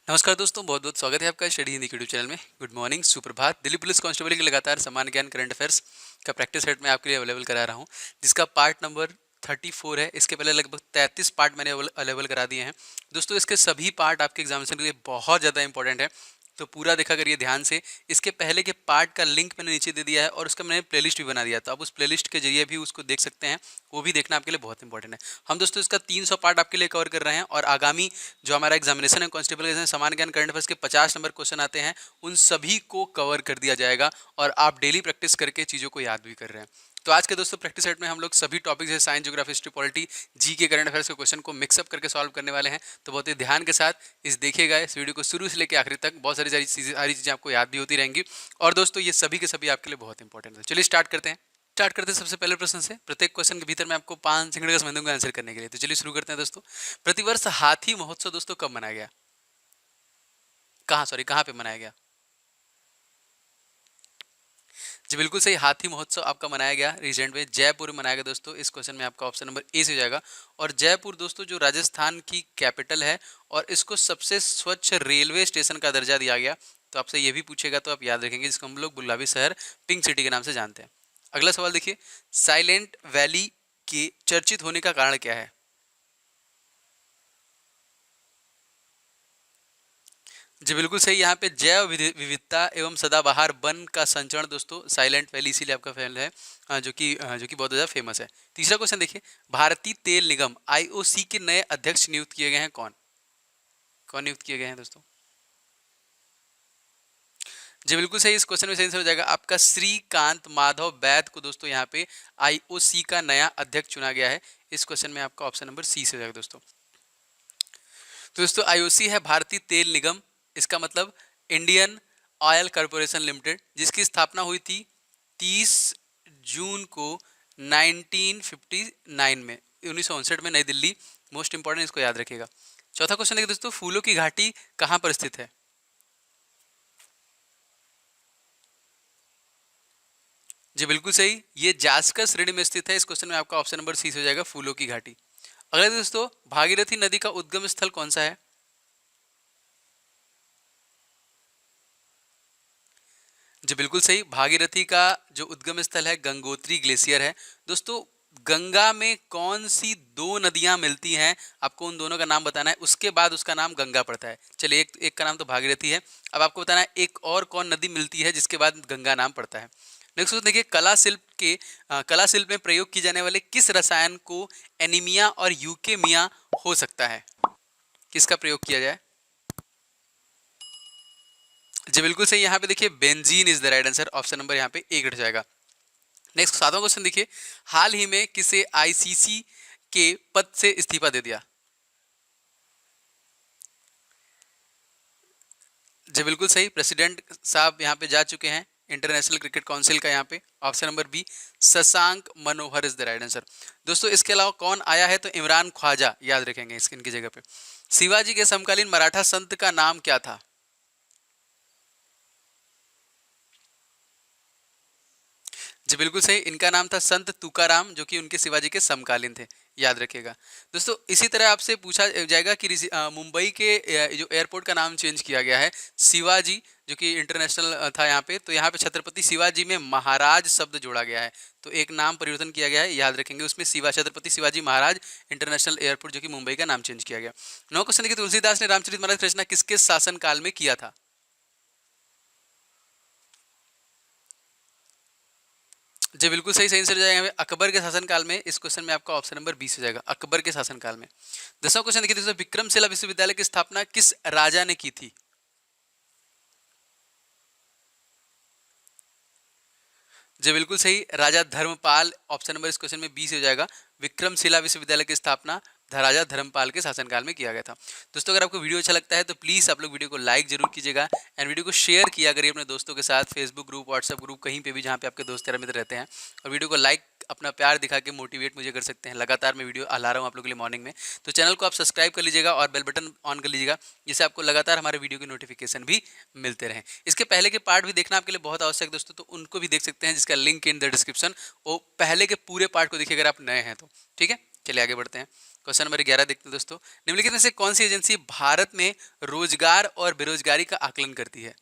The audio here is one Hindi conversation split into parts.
नमस्कार दोस्तों, बहुत बहुत स्वागत है आपका स्टडी हिंदी के यूट्यूब चैनल में। गुड मॉर्निंग, सुप्रभात। दिल्ली पुलिस कांस्टेबल के लगातार सामान्य ज्ञान करंट अफेयर्स का प्रैक्टिस सेट मैं आपके लिए अवेलेबल करा रहा हूं, जिसका पार्ट नंबर 34 है। इसके पहले लगभग 33 पार्ट मैंने अवेलेबल करा दिए हैं। दोस्तों, इसके सभी पार्ट आपके एग्जामिनेशन के लिए बहुत ज़्यादा इंपॉर्टेंट है, तो पूरा देखा करिए ध्यान से। इसके पहले के पार्ट का लिंक मैंने नीचे दे दिया है और उसका मैंने प्लेलिस्ट भी बना दिया, तो आप उस प्लेलिस्ट के जरिए भी उसको देख सकते हैं। वो भी देखना आपके लिए बहुत इंपॉर्टेंट है। हम दोस्तों इसका 300 पार्ट आपके लिए कवर कर रहे हैं और आगामी जो हमारा एग्जामिनेशन है कांस्टेबल के सामान्य ज्ञान करंट अफेयर्स के 50 नंबर क्वेश्चन आते हैं, उन सभी को कवर कर दिया जाएगा और आप डेली प्रैक्टिस करके चीज़ों को याद भी कर रहे हैं। तो आज के दोस्तों प्रैक्टिस सेट में हम लोग सभी टॉपिक्स है, साइंस, ज्योग्राफी, हिस्ट्री, पॉलिटी, जी के करंट अफेयर्स के क्वेश्चन को मिक्सअप करके सॉल्व करने वाले हैं। तो बहुत ही ध्यान के साथ इस देखिएगा, इस वीडियो को शुरू से लेकर आखिरी तक। बहुत सारी चीज़ें आपको याद भी होती रहेंगी और दोस्तों ये सभी के सभी आपके लिए बहुत इंपॉर्टेंट है। चलिए स्टार्ट करते हैं सबसे पहले प्रश्न से। प्रत्येक क्वेश्चन के भीतर मैं आपको 5 सेकंड का समय दूंगा आंसर करने के लिए। तो चलिए शुरू करते हैं दोस्तों। प्रतिवर्ष हाथी महोत्सव दोस्तों कब मनाया गया? कहाँ पे मनाया गया? जी बिल्कुल सही, हाथी महोत्सव आपका मनाया गया रिसेंट में जयपुर में मनाया गया दोस्तों। इस क्वेश्चन में आपका ऑप्शन नंबर ए से हो जाएगा। और जयपुर दोस्तों जो राजस्थान की कैपिटल है और इसको सबसे स्वच्छ रेलवे स्टेशन का दर्जा दिया गया। तो आपसे ये भी पूछेगा तो आप याद रखेंगे, जिसको हम लोग गुलाबी शहर, पिंक सिटी के नाम से जानते हैं। अगला सवाल देखिए, साइलेंट वैली के चर्चित होने का कारण क्या है? जी बिल्कुल सही, यहाँ पे जैव विविधता एवं सदाबहार वन का संचरण दोस्तों साइलेंट वैली इसीलिए आपका फैल है, जो कि बहुत ज़्यादा फेमस है। तीसरा क्वेश्चन देखिए, भारतीय तेल निगम आईओसी के नए अध्यक्ष नियुक्त किए गए हैं। कौन कौन नियुक्त किए गए हैं दोस्तों? जी बिल्कुल सही, इस क्वेश्चन में सही आंसर हो जाएगा आपका श्रीकांत माधव वैद को दोस्तों यहाँ पे आईओसी का नया अध्यक्ष चुना गया है। इस क्वेश्चन में आपका ऑप्शन नंबर सी से हो जाएगा दोस्तों। तो दोस्तों आईओसी है भारतीय तेल निगम, इसका मतलब इंडियन ऑयल कॉरपोरेशन लिमिटेड, जिसकी स्थापना हुई थी 30 जून को 1959 में, 1959 में, नई दिल्ली। मोस्ट इंपॉर्टेंट, इसको याद रखिएगा। चौथा क्वेश्चन देखिए दोस्तों, फूलों की घाटी कहाँ पर स्थित है? जी बिल्कुल सही, ये जास्कर श्रेणी में स्थित है। इस क्वेश्चन में आपका ऑप्शन नंबर सी से हो जाएगा, फूलों की घाटी। अगला दोस्तों, भागीरथी नदी का उद्गम स्थल कौन सा है? जी बिल्कुल सही, भागीरथी का जो उद्गम स्थल है गंगोत्री ग्लेशियर है। दोस्तों गंगा में कौन सी दो नदियां मिलती हैं, आपको उन दोनों का नाम बताना है, उसके बाद उसका नाम गंगा पड़ता है। चलिए, एक एक का नाम तो भागीरथी है, अब आपको बताना है एक और कौन नदी मिलती है जिसके बाद गंगा नाम पड़ता है। नेक्स्ट देखिए, कला शिल्प में प्रयोग की जाने वाले किस रसायन को एनीमिया और यूकेमिया हो सकता है? किसका प्रयोग किया जाए? जी बिल्कुल सही, यहाँ पे देखिए benzene is the right answer. Option number यहाँ पे एक हट जाएगा। नेक्स्ट सातवां क्वेश्चन देखिए, हाल ही में किसे आईसीसी के पद से इस्तीफा दे दिया? जी बिल्कुल सही, प्रेसिडेंट साहब यहाँ पे जा चुके हैं इंटरनेशनल क्रिकेट काउंसिल का। यहाँ पे option number B Shashank Manohar is the right answer. दोस्तों इसके अलावा कौन आया है? तो इमरान ख्वाजा याद रखेंगे इनकी जगह पे। शिवाजी के समकालीन मराठा संत का नाम क्या था? जी बिल्कुल सही, इनका नाम था संत तुकाराम, जो कि उनके शिवाजी के समकालीन थे, याद रखिएगा। दोस्तों इसी तरह आपसे पूछा जाएगा कि मुंबई के जो एयरपोर्ट का नाम चेंज किया गया है शिवाजी, जो कि इंटरनेशनल था यहाँ पे, तो यहाँ पे छत्रपति शिवाजी में महाराज शब्द जोड़ा गया है, तो एक नाम परिवर्तन किया गया है, याद रखेंगे। उसमें छत्रपति शिवाजी महाराज इंटरनेशनल एयरपोर्ट, जो कि मुंबई का नाम चेंज किया गया। नौ क्वेश्चन देखिए, तुलसीदास ने रामचरितमानस की रचना किसके शासन काल में किया था? जी बिल्कुल सही, सही आंसर जाएगा अकबर के शासनकाल में। इस क्वेश्चन में आपका ऑप्शन नंबर 20 हो जाएगा, अकबर के शासनकाल में। 10वां क्वेश्चन देखिए दोस्तों, विक्रमशिला विश्वविद्यालय की स्थापना किस राजा ने की थी? जी बिल्कुल सही, राजा धर्मपाल। ऑप्शन नंबर इस क्वेश्चन में 20 हो जाएगा। विक्रमशिला विश्वविद्यालय की स्थापना राजा धर्मपाल के शासनकाल में किया गया था। दोस्तों अगर आपको वीडियो अच्छा लगता है तो प्लीज़ आप लोग वीडियो को लाइक जरूर कीजिएगा एंड वीडियो को शेयर किया करिए अपने दोस्तों के साथ, फेसबुक ग्रुप, व्हाट्सएप ग्रुप, कहीं पे भी जहाँ पे आपके दोस्त यार मित्र रहते हैं। और वीडियो को लाइक, अपना प्यार दिखा के मोटिवेट मुझे कर सकते हैं। लगातार मैं वीडियो ला रहा हूँ आप लोगों के लिए मॉर्निंग में, तो चैनल को आप सब्सक्राइब कर लीजिएगा और बेल बटन ऑन कर लीजिएगा, जिससे आपको लगातार हमारे वीडियो की नोटिफिकेशन भी मिलते रहें। इसके पहले के पार्ट भी देखना आपके लिए बहुत आवश्यक दोस्तों, तो उनको भी देख सकते हैं, जिसका लिंक इन द डिस्क्रिप्शन। वो पहले के पूरे पार्ट को देखिए अगर आप नए हैं तो। ठीक है, चलिए आगे बढ़ते हैं। क्वेश्चन नंबर 11 देखते हैं दोस्तों। निम्नलिखित में से कौन सी एजेंसी भारत में रोजगार और बेरोजगारी का आकलन करती है?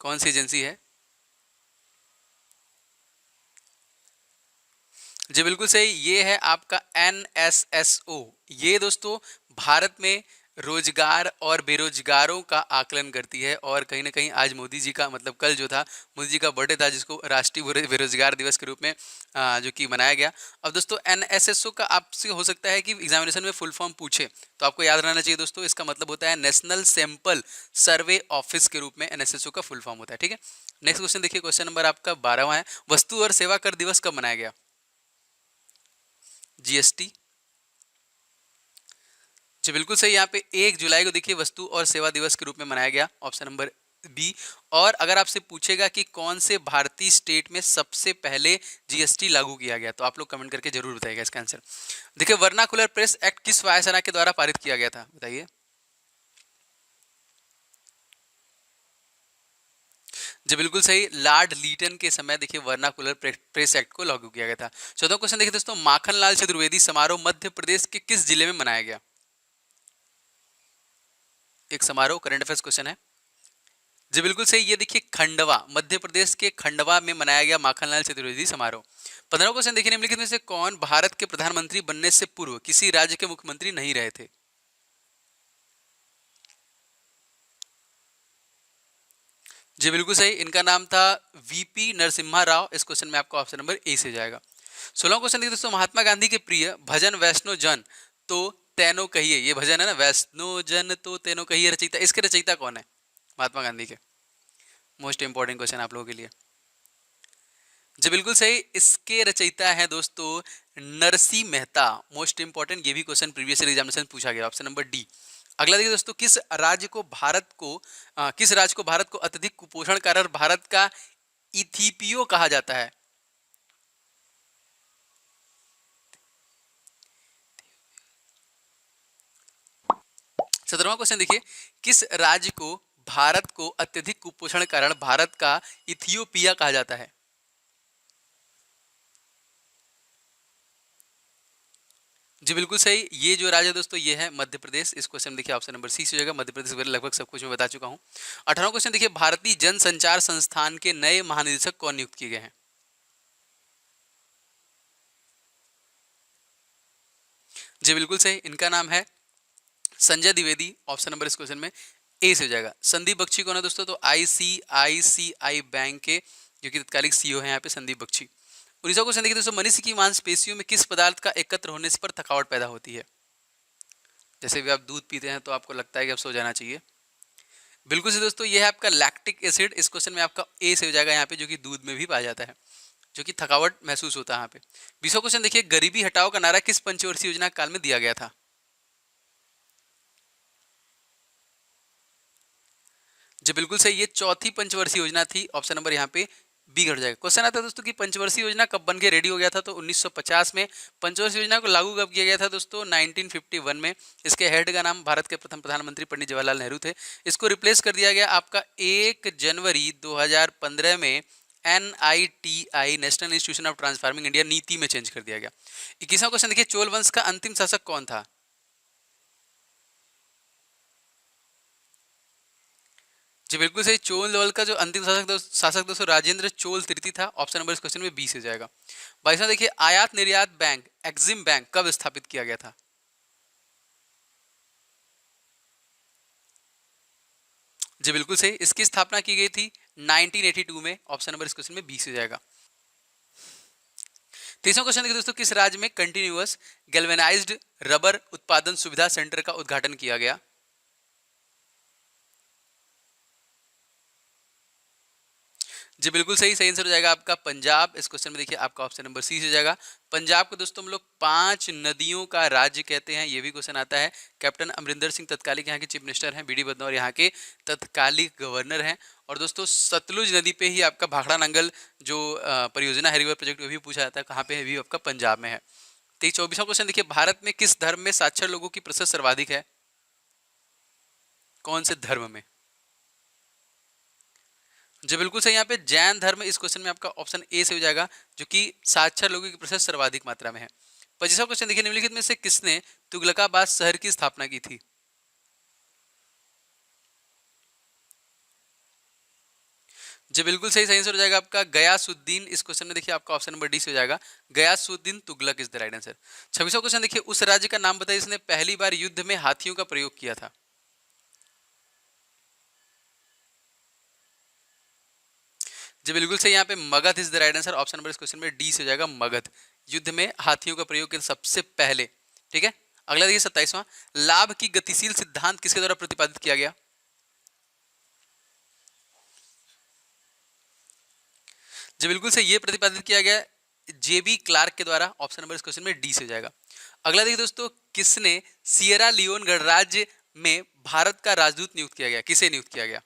कौन सी एजेंसी है? जी बिल्कुल सही, ये है आपका NSSO। ये दोस्तों भारत में रोजगार और बेरोजगारों का आकलन करती है। और कहीं ना कहीं आज मोदी जी का मतलब कल जो था मोदी जी का बर्थडे था, जिसको राष्ट्रीय बेरोजगार दिवस के रूप में जो कि मनाया गया। अब दोस्तों NSSO का आपसे हो सकता है कि एग्जामिनेशन में फुल फॉर्म पूछे, तो आपको याद रहना चाहिए दोस्तों, इसका मतलब होता है नेशनल सैंपल सर्वे ऑफिस के रूप में NSSO का फुल फॉर्म होता है। ठीक है, नेक्स्ट क्वेश्चन देखिए, क्वेश्चन नंबर आपका 12वां है। वस्तु और सेवा कर दिवस कब मनाया गया? GST। जी बिल्कुल सही, यहाँ पे 1 जुलाई को देखिए वस्तु और सेवा दिवस के रूप में मनाया गया, ऑप्शन नंबर बी। और अगर आपसे पूछेगा कि कौन से भारतीय स्टेट में सबसे पहले GST लागू किया गया, तो आप लोग कमेंट करके जरूर बताइएगा इसका आंसर। देखिए, वर्नाकुलर प्रेस एक्ट किस वायुसेना के द्वारा पारित किया गया था, बताइए। जी बिल्कुल सही, लॉर्ड लीटन के समय देखिए वर्नाकुलर प्रेस एक्ट को लागू किया गया था। 14वां क्वेश्चन देखिए दोस्तों, माखनलाल चतुर्वेदी समारोह मध्य प्रदेश के किस जिले में मनाया गया? एक समारोह, करंट अफेयर्स क्वेश्चन है। जी बिल्कुल सही, ये देखिए खंडवा, मध्य प्रदेश के खंडवा में मनाया गया माखनलाल चतुर्वेदी समारोह। 15वां क्वेश्चन देखिए, निम्नलिखित में से कौन भारत के प्रधानमंत्री बनने से पूर्व किसी राज्य के मुख्यमंत्री नहीं रहे थे? जी बिल्कुल सही, इनका नाम था VP नरसिम्हा राव। इस क्वेश्चन में आपका ऑप्शन नंबर ए से जाएगा। 16वां क्वेश्चन देखिए दोस्तों, महात्मा गांधी के प्रिय भजन वैष्णो जन तो तेनो कहिए, ये भजन है ना, वैष्णो जन तो तेनो कहिए, रचयिता, इसके रचयिता कौन है महात्मा गांधी के? मोस्ट इंपॉर्टेंट क्वेश्चन आप लोगों के लिए। जी बिल्कुल सही, इसके रचयिता हैं दोस्तों नरसी मेहता। मोस्ट इंपॉर्टेंट, ये भी क्वेश्चन प्रीवियस एग्जामिनेशन पूछा गया, ऑप्शन नंबर डी। अगला देखिए दोस्तों, किस राज्य को भारत को अत्यधिक कुपोषण कारण भारत का इथिपियो कहा जाता है? 17वां क्वेश्चन देखिए, किस राज्य को भारत को अत्यधिक कुपोषण कारण भारत का इथियोपिया कहा जाता है? जी बिल्कुल सही, ये जो राज्य है दोस्तों ये है मध्य प्रदेश। इस क्वेश्चन देखिए ऑप्शन नंबर सी से हो जाएगा, मध्य प्रदेश वगैरह लगभग सब कुछ मैं बता चुका हूँ। 18वां क्वेश्चन देखिए, भारतीय जन संचार संस्थान के नए महानिदेशक कौन नियुक्त किए गए हैं? जी बिल्कुल सही, इनका नाम है संजय द्विवेदी। ऑप्शन नंबर इस क्वेश्चन में ए से हो जाएगा। संदीप बख्शी कौन है दोस्तों? तो ICICI बैंक के जो कि तत्कालिक CEO हैं यहाँ पे, संदीप बख्शी। 19वां क्वेश्चन देखिए दोस्तों, मनुष्य की मांसपेशियों में किस पदार्थ का एकत्र होने से पर थकावट पैदा होती है? जैसे भी आप दूध पीते हैं तो आपको लगता है कि अब सो जाना चाहिए। बिल्कुल से दोस्तों, ये है आपका लैक्टिक एसिड। इस क्वेश्चन में आपका ए से हो जाएगा यहाँ पे, जो कि दूध में भी पाया जाता है, जो कि थकावट महसूस होता है यहाँ पे। 20वां क्वेश्चन देखिए, गरीबी हटाओ का नारा किस पंचवर्षीय योजना काल में दिया गया था? जी बिल्कुल सही, ये चौथी पंचवर्षीय योजना थी। ऑप्शन नंबर यहाँ पे बी घट जाएगा। क्वेश्चन आता है दोस्तों कि पंचवर्षीय योजना कब बन के रेडी हो गया था? तो 1950 में। पंचवर्षीय योजना को लागू कब किया गया था दोस्तों? 1951 में। इसके हेड का नाम भारत के प्रथम प्रधानमंत्री पंडित जवाहरलाल नेहरू थे। इसको रिप्लेस कर दिया गया आपका 1 जनवरी 2015 में NITI, national institution of transforming India, नीति में चेंज कर दिया गया। 21वां क्वेश्चन देखिए, चोल वंश का अंतिम शासक कौन था? जी बिल्कुल सही, चोल वंश का जो अंतिम शासक दोस्तों राजेंद्र चोल तृतीय था। ऑप्शन नंबर इस क्वेश्चन में बी से जाएगा। 22वां देखिए, आयात निर्यात बैंक एक्सिम बैंक कब स्थापित किया गया था? जी बिल्कुल सही, इसकी स्थापना की गई थी 1982 में। ऑप्शन नंबर इस क्वेश्चन में बी से जाएगा। 23वां क्वेश्चन देखिए दोस्तों, किस राज्य में कंटिन्यूअस गैल्वेनाइज्ड रबर उत्पादन सुविधा सेंटर का उद्घाटन किया गया? जी बिल्कुल सही, सही आंसर हो जाएगा आपका पंजाब। इस क्वेश्चन में देखिए आपका ऑप्शन नंबर सी से जाएगा। पंजाब को दोस्तों हम लोग 5 नदियों का राज्य कहते हैं, ये भी क्वेश्चन आता है। कैप्टन अमरिंदर सिंह तत्कालिक यहाँ के चीफ मिनिस्टर हैं, BD बदनौर यहाँ के तत्कालिक गवर्नर हैं। और दोस्तों सतलुज नदी पे ही आपका भाखड़ा नंगल जो परियोजना है, रिवर प्रोजेक्ट, वो भी पूछा जाता है, कहाँ पे है? भी आपका पंजाब में है। 24वां क्वेश्चन देखिए, भारत में किस धर्म में साक्षर लोगों की प्रतिशत सर्वाधिक है? कौन से धर्म में? जी बिल्कुल सही, यहाँ पे जैन धर्म इस क्वेश्चन में आपका ऑप्शन ए से हो जाएगा, जो कि साक्षर लोगों की प्रतिशत सर्वाधिक मात्रा में है। 25वां क्वेश्चन देखिए, निम्नलिखित में से किसने तुगलकाबाद शहर की स्थापना की थी? जी बिल्कुल सही, सही आंसर हो जाएगा आपका गयासुद्दीन। इस क्वेश्चन में देखिए आपका ऑप्शन नंबर डी से हो जाएगा, Ghiyasuddin Tughlaq is the right answer. 26वां क्वेश्चन देखिए, उस राज्य का नाम बताइए जिसने पहली बार युद्ध में हाथियों का प्रयोग किया था। जी बिल्कुल सही, यहाँ पे Magadh is the right answer. Option number इस क्वेश्चन में डी से हो जाएगा, मगध। युद्ध में हाथियों का प्रयोग किया था सबसे पहले। ठीक है, अगला देखिए 27वां, लाभ की गतिशील सिद्धांत किसके द्वारा प्रतिपादित किया गया? जी बिल्कुल सही, ये प्रतिपादित किया गया जेबी क्लार्क के द्वारा। ऑप्शन नंबर इस क्वेश्चन में डी से हो जाएगा। अगला देखिए दोस्तों, किसने सियरा लियोन गणराज्य में भारत का राजदूत नियुक्त किया गया? किसे नियुक्त किया गया?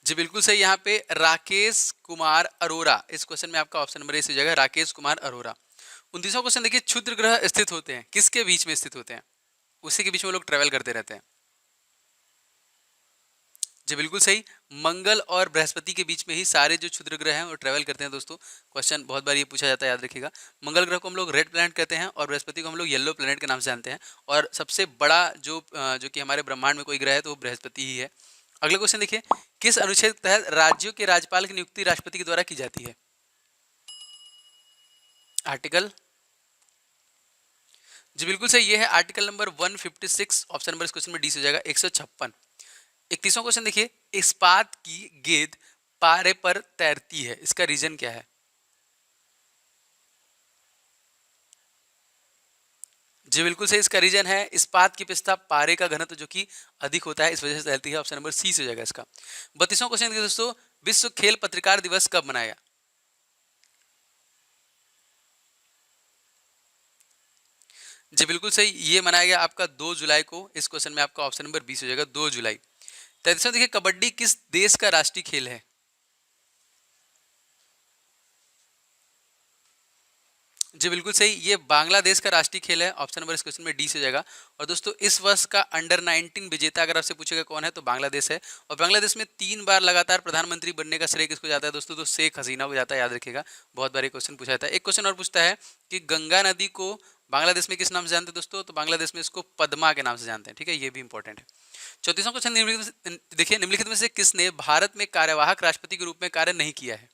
जी बिल्कुल सही, यहाँ पे राकेश कुमार अरोरा। इस क्वेश्चन में आपका ऑप्शन नंबर ए से हो जाएगा, राकेश कुमार अरोरा। 29वां क्वेश्चन देखिए, क्षुद्र ग्रह स्थित होते हैं किसके बीच में स्थित होते हैं? उसी के बीच में लोग ट्रेवल करते रहते हैं। जी बिल्कुल सही, मंगल और बृहस्पति के बीच में ही सारे जो क्षुद्र ग्रह हैं वो ट्रेवल करते हैं दोस्तों। क्वेश्चन बहुत बार ये पूछा जाता है, याद रखिएगा। मंगल ग्रह को हम लोग रेड प्लैनेट कहते हैं और बृहस्पति को हम लोग येलो प्लैनेट के नाम से जानते हैं। और सबसे बड़ा जो कि हमारे ब्रह्मांड में कोई ग्रह है तो वो बृहस्पति ही है। अगला क्वेश्चन देखिए, किस अनुच्छेद के तहत राज्यों के राज्यपाल की नियुक्ति राष्ट्रपति के द्वारा की जाती है? आर्टिकल, जी बिल्कुल सही, ये है आर्टिकल नंबर 156। ऑप्शन नंबर इस क्वेश्चन में डी से हो जाएगा, 156। 31वां क्वेश्चन देखिए, इस्पात की गेंद पारे पर तैरती है, इसका रीजन क्या है? जी बिल्कुल सही, इसका रीजन है इस्पात की पिस्ता पारे का घनत्व जो कि अधिक होता है, इस वजह से तैरती है। ऑप्शन नंबर सी से हो जाएगा इसका। 32वां क्वेश्चन देखिए दोस्तों, विश्व खेल पत्रकार दिवस कब मनाया? जी बिल्कुल सही, ये मनाया गया आपका 2 जुलाई को। इस क्वेश्चन में आपका ऑप्शन नंबर 20 हो जाएगा, 2 जुलाई। 33वां देखिए, कबड्डी किस देश का राष्ट्रीय खेल है? जी बिल्कुल सही, ये बांग्लादेश का राष्ट्रीय खेल है। ऑप्शन नंबर इस क्वेश्चन में डी से हो जाएगा। और दोस्तों, इस वर्ष का अंडर 19 विजेता अगर आपसे पूछेगा कौन है तो बांग्लादेश है। और बांग्लादेश में 3 बार लगातार प्रधानमंत्री बनने का श्रेय किसको जाता है दोस्तों? तो शेख हसीना को जाता है, याद रखिएगा। बहुत बार ये क्वेश्चन पूछा जाता है। एक क्वेश्चन और पूछता है कि गंगा नदी को बांग्लादेश में किस नाम से जानते हैं दोस्तों? तो बांग्लादेश में इसको पद्मा के नाम से जानते हैं। ठीक है, ये भी इंपॉर्टेंट है। 34वां क्वेश्चन देखिए, निम्नलिखित में से किसने भारत में कार्यवाहक राष्ट्रपति के रूप में कार्य नहीं किया है?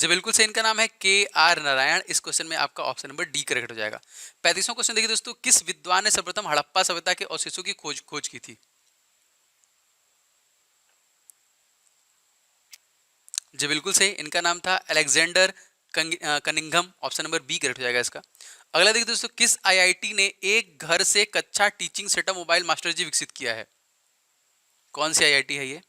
जी बिल्कुल सही, इनका नाम है KR नारायण। इस क्वेश्चन में आपका ऑप्शन नंबर डी करेक्ट हो जाएगा। 35वां क्वेश्चन देखिए दोस्तों, किस विद्वान ने सर्वप्रथम हड़प्पा सभ्यता के अवशेषों की खोज की थी? जी बिल्कुल सही, इनका नाम था Alexander Cunningham. Option number B correct हो जाएगा इसका। अगला देखिए दोस्तों, किस IIT ने एक घर से कक्षा टीचिंग सेटअप मोबाइल मास्टर जी विकसित किया है? कौन सी IIT है ये?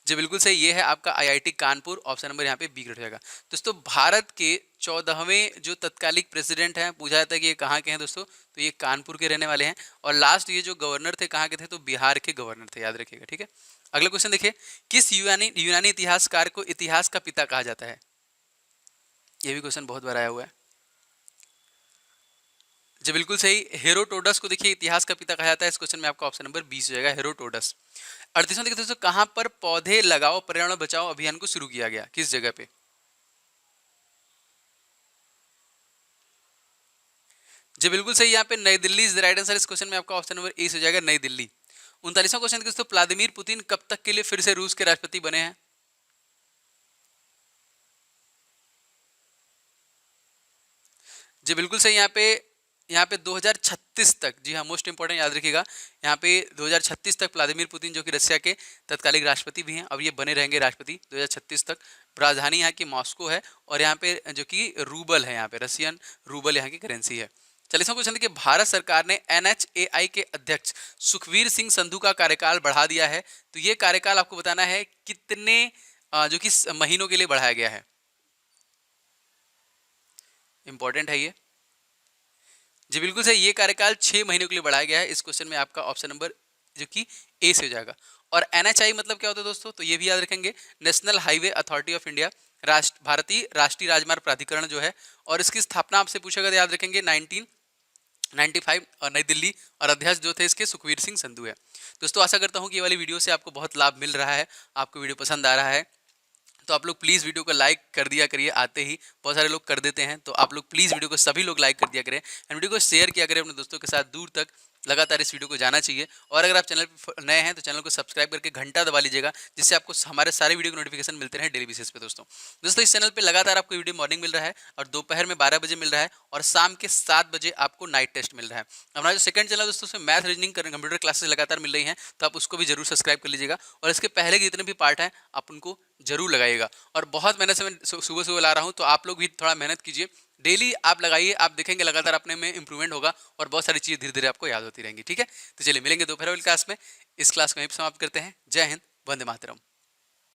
जी बिल्कुल सही, ये है आपका IIT कानपुर। ऑप्शन नंबर यहाँ पे बी करेक्ट हो जाएगा। दोस्तों, भारत के 14वें जो तत्कालिक प्रेसिडेंट हैं, पूछा जाता है कि ये कहाँ के हैं दोस्तों? तो ये कानपुर के रहने वाले हैं। और लास्ट ये जो गवर्नर थे कहाँ के थे? तो बिहार के गवर्नर थे, याद रखिएगा। ठीक है, अगला क्वेश्चन देखिए, किस यूनानी यूनानी इतिहासकार को इतिहास का पिता कहा जाता है? ये भी क्वेश्चन बहुत बार आया हुआ है। जी बिल्कुल सही, हेरोटोडस को देखिए इतिहास का पिता कहा जाता है। इस क्वेश्चन में आपका ऑप्शन नंबर 20 हो जाएगा, हेरोटोडस। 38वां देखिए दोस्तों, कहाँ पर पौधे लगाओ पर्यावरण बचाओ अभियान को शुरू किया गया? किस जगह पे? जी बिल्कुल सही, यहाँ पे नई Delhi is the right answer. इस क्वेश्चन में आपका ऑप्शन नंबर ए से हो जाएगा, नई दिल्ली। 39वां क्वेश्चन देखिए दोस्तों, व्लादिमीर पुतिन कब तक के लिए फिर से रूस के राष्ट्रपति बने हैं? जी बिल्कुल सही, यहाँ पे 2036 तक। जी हाँ, मोस्ट इंपॉर्टेंट याद रखिएगा। यहाँ पे 2036 तक व्लादिमीर पुतिन जो कि रशिया के तत्कालिक राष्ट्रपति भी हैं, अब ये बने रहेंगे राष्ट्रपति 2036 तक। राजधानी यहाँ की मॉस्को है और यहाँ पे जो कि रूबल है, यहाँ पे रशियन रूबल यहाँ की करेंसी है। 40वां क्वेश्चन देखिए, भारत सरकार ने NHAI के अध्यक्ष सुखवीर सिंह संधू का कार्यकाल बढ़ा दिया है। तो ये कार्यकाल आपको बताना है कितने जो कि महीनों के लिए बढ़ाया गया है? इंपॉर्टेंट है ये। जी बिल्कुल सही, ये कार्यकाल 6 महीनों के लिए बढ़ाया गया है। इस क्वेश्चन में आपका ऑप्शन नंबर जो कि ए से हो जाएगा। और NHI मतलब क्या होता है दोस्तों? तो ये भी याद रखेंगे, national highway authority of India, भारतीय राष्ट्रीय राजमार्ग प्राधिकरण जो है। और इसकी स्थापना आपसे पूछेगा तो याद रखेंगे 95 और नई दिल्ली, और अध्यक्ष जो थे इसके सुखवीर सिंह संधू है। दोस्तों आशा करता हूँ कि ये वाली वीडियो से आपको बहुत लाभ मिल रहा है, आपको वीडियो पसंद आ रहा है। तो आप लोग प्लीज़ वीडियो को लाइक कर दिया करिए, आते ही बहुत सारे लोग कर देते हैं, तो आप लोग प्लीज़ वीडियो को सभी लोग लाइक कर दिया करें एंड वीडियो को शेयर किया करें अपने दोस्तों के साथ, दूर तक लगातार इस वीडियो को जाना चाहिए। और अगर आप चैनल पर नए हैं तो चैनल को सब्सक्राइब करके घंटा दबा लीजिएगा, जिससे आपको हमारे सारे वीडियो के नोटिफिकेशन मिलते रहे डेली बेसिस पे। दोस्तों इस चैनल पे लगातार आपको वीडियो मॉर्निंग मिल रहा है, और दोपहर में 12 बजे मिल रहा है, और शाम के 7 बजे आपको नाइट टेस्ट मिल रहा है। हमारा जो सेकंड चैनल दोस्तों उसमें मैथ, रीजनिंग, कंप्यूटर क्लासेस लगातार मिल रही हैं, तो आप उसको भी जरूर सब्सक्राइब कर लीजिएगा। और इसके पहले के जितने भी पार्ट हैं आप उनको जरूर लगाइएगा। और बहुत मेहनत से मैं सुबह सुबह ला रहा हूँ, तो आप लोग भी थोड़ा मेहनत कीजिए, डेली आप लगाइए, आप देखेंगे लगातार अपने में इंप्रूवमेंट होगा और बहुत सारी चीज़ें धीरे धीरे आपको याद होती रहेंगी। ठीक है, तो चलिए मिलेंगे दोपहर वाली क्लास में। इस क्लास को यहीं पर समाप्त करते हैं। जय हिंद, वंदे मातरम।